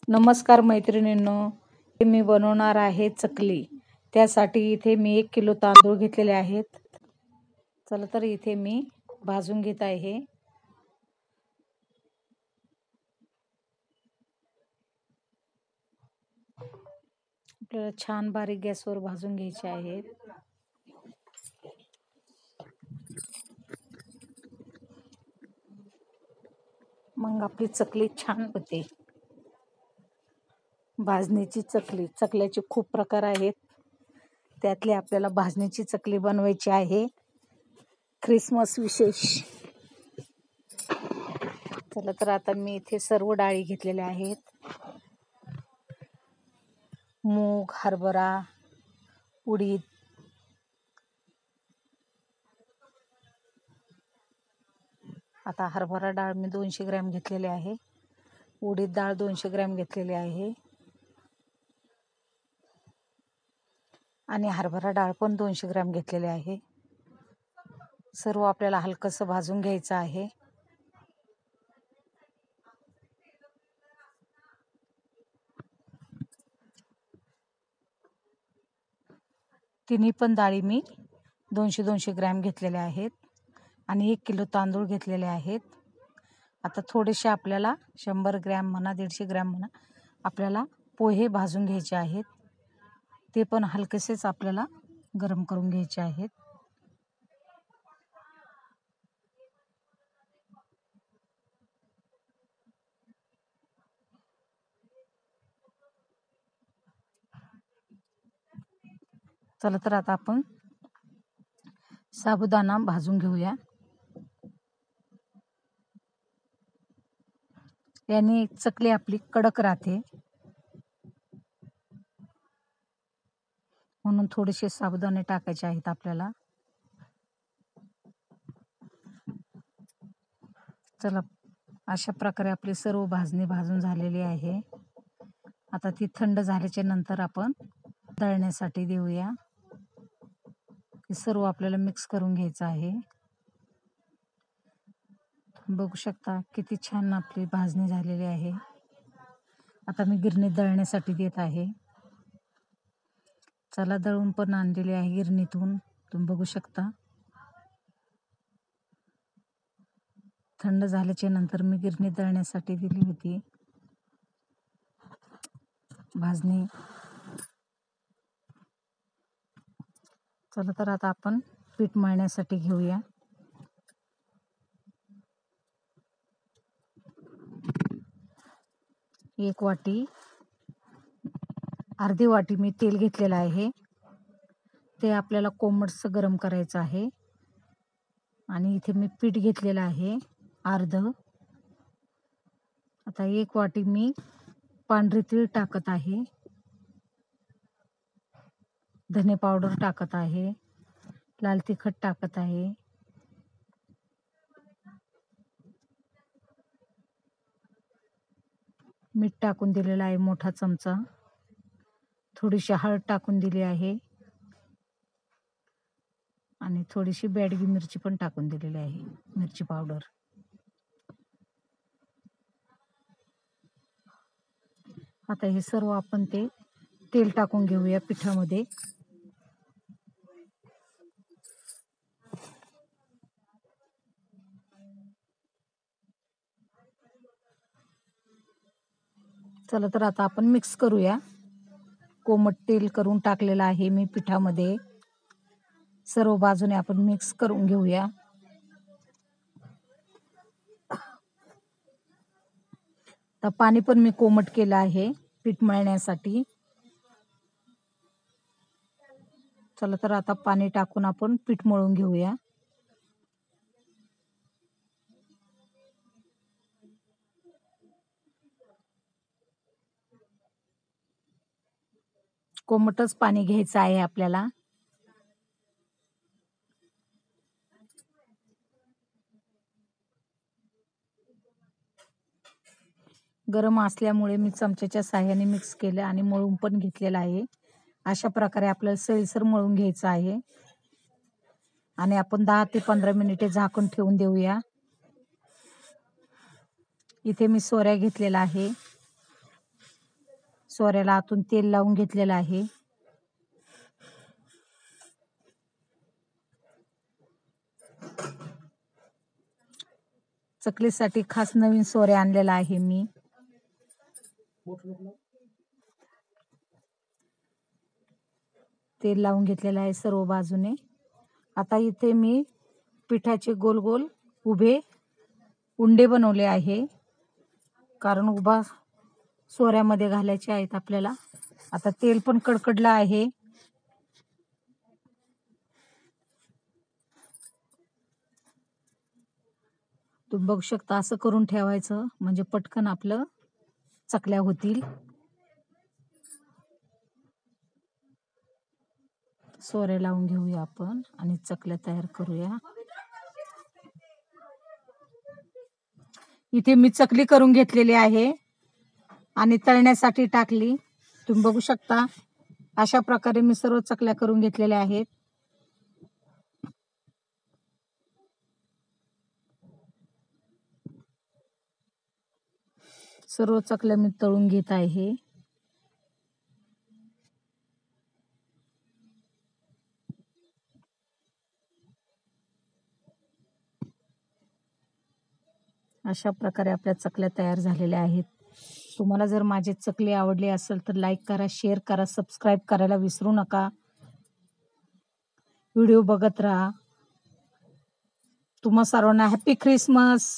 नमस्कार मैत्रिणींनो, मी बनवणार आहे चकली. त्यासाठी इथे मी 1 किलो तांदूळ घेतलेले आहेत. चला तर इथे मी भाजून घेत आहे. आपल्याला छान बारीक गॅसवर भाजून घ्यायचे आहेत. मग आपली चकली छान होते. भाजणीची चकली, चकल्याचे खूप प्रकार आहेत. त्यातले आपल्याला भाजणीची चकली बनवायची आहे, ख्रिसमस विशेष. चला तर आता मी इथे सर्व डाळी घेतलेल्या आहेत. मूग, हरभरा, उडीद, आता हरभरा डाळ मी 200 ग्रॅम घेतलेली आहे. उडीद डाळ 200 ग्रॅम घेतलेली आहे आणि हरभरा डाळ पण 200 ग्रॅम घेतलेले आहे. सर्व आपल्याला हलकंसं भाजून घ्यायचं आहे. तिन्ही पण डाळी मी 200-200 ग्रॅम घेतलेल्या आहेत आणि 1 किलो तांदूळ घेतलेले आहेत. आता थोडेसे आपल्याला 100 ग्रॅम म्हणा, 150 ग्रॅम म्हणा, आपल्याला पोहे भाजून घ्यायचे आहेत. ते पण हलकेसेच आपल्याला गरम करून घ्यायचे आहेत. चला तर आता आपण साबुदाणा भाजून घेऊया. याने चकली आपली कडक राहते, म्हणून थोडेसे साबुदाणे टाकायचे आहेत आपल्याला. चला, अशा प्रकारे आपली सर्व भाजणी भाजून झालेली आहे. आता ती थंड झाल्याच्या नंतर आपण दळण्यासाठी देऊया. हे सर्व आपल्याला मिक्स करून घ्यायचं आहे. बघू शकता किती छान आपली भाजणी झालेली आहे. आता मी गिरणीत दळण्यासाठी देत आहे. चला, दळून पण आणलेली आहे गिरणीतून, तुम्ही बघू शकता. थंड झाल्याच्या नंतर मी गिरणीत दळण्यासाठी दिली होती भाजणी. चला तर आता आपण पीठ मळण्यासाठी घेऊया. एक वाटी, अर्धी वाटी मी तेल घेतलेलं आहे. ते आपल्याला कोमटसं गरम करायचं आहे. आणि इथे मी पीठ घेतलेलं आहे अर्ध. आता 1 वाटी मी पांढरी तीळ टाकत आहे, धने पावडर टाकत आहे, लाल तिखट टाकत आहे, मीठ टाकून दिलेला आहे मोठा चमचा, थोडीशी हळद टाकून दिली आहे आणि थोडीशी बॅडगी मिरची पण टाकून दिलेली आहे, मिरची पावडर. आता हे सर्व आपण ते तेल टाकून घेऊया पिठामध्ये. चला तर आता आपण मिक्स करूया. कोमट तेल करून टाकलेलं आहे मी पिठामध्ये. सर्व बाजूने आपण मिक्स करून घेऊया. तर पाणी पण मी कोमट केलं आहे पीठ मळण्यासाठी. चला तर आता पाणी टाकून आपण पीठ मळून घेऊया. कोमटच पाणी घ्यायचं आहे आपल्याला. गरम असल्यामुळे मी चमच्याच्या साहाय्याने मिक्स केलं आणि मळून पण घेतलेलं आहे. अशा प्रकारे आपल्याला सैलसर मळून घ्यायचं आहे आणि आपण 10 ते 15 मिनिटे झाकून ठेवून देऊया. इथे मी सोऱ्या घेतलेला आहे. सोऱ्याला आतून तेल लावून घेतलेलं आहे. चकलीसाठी खास नवीन सोरे आणलेला आहे मी. तेल लावून घेतलेलं आहे सर्व बाजूने. आता इथे मी पिठाचे गोल गोल उभे उंडे बनवले आहे, कारण उभा सोऱ्यामध्ये घालायचे आहेत आपल्याला. आता तेल पण कडकडलं आहे. तुम्ही बघू शकता, असं करून ठेवायचं म्हणजे पटकन आपलं चकल्या होतील. सोरे लावून घेऊया आपण आणि चकल्या तयार करूया. इथे मी चकली करून घेतलेली आहे आणि तळण्यासाठी टाकली. तुम्ही बघू शकता, अशा प्रकारे मी सर्व चकल्या करून घेतलेल्या आहेत. सर्व चकल्या मी तळून घेत आहे. अशा प्रकारे आपल्या चकल्या तयार झालेल्या आहेत. तुम्हाला जर माझे चकली आवडली असेल तर लाईक करा, शेअर करा, सबस्क्राईब करायला विसरू नका. व्हिडिओ बघत राहा. तुम्हा सर्वांना हॅपी ख्रिसमस.